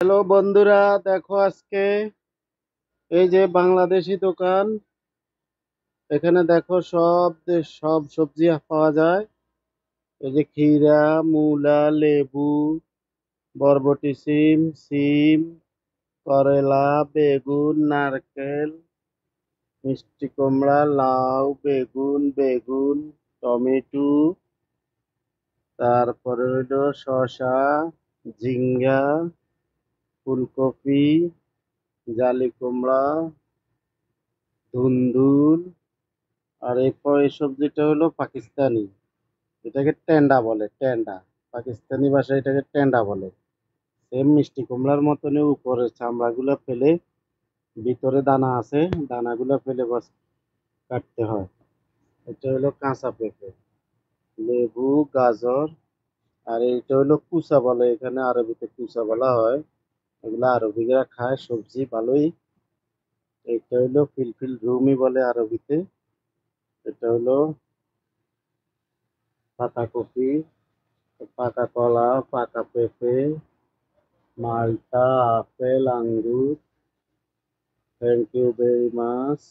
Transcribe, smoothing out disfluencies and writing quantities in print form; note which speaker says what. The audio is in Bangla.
Speaker 1: হ্যালো বন্ধুরা, দেখো আজকে এই যে বাংলাদেশি দোকান। এখানে দেখো সব সবজি পাওয়া যায়। এই যে ক্ষীরা, মূলা, লেবু, বরবটি, সিম, করলা, বেগুন, নারকেল, মিষ্টি কুমড়া, লাউ, বেগুন, টমেটো, তারপরে হইলো শসা, ঝিঙ্গা, ফুলকপি, জালি কুমড়া, ধুন্দুল। আর এই সবজিটা হলো পাকিস্তানি। এটাকে টেন্ডা বলে, টেন্ডা। পাকিস্তানি ভাষায় এটাকে টেন্ডা বলে। সেম মিষ্টি কুমড়ার মতনই, উপরের চামড়াগুলো ফেলে ভিতরে দানা আছে, দানাগুলো ফেলে বাস কাটতে হয়। এটা হলো কাঁচা পেঁপে, লেবু, গাজর। আর এইটা হলো কুচা বলে, এখানে আরবিতে কুচা বলা হয়। এগুলো আরবিরা খায়, সবজি ভালোই। এটা হলো ফিলফিল রুমি বলে আরবিতে। এটা হলো পাতাকপি, পাকা কলা, পাকা পেঁপে, মালটা, আপেল, আঙ্গুর। Thank you very much.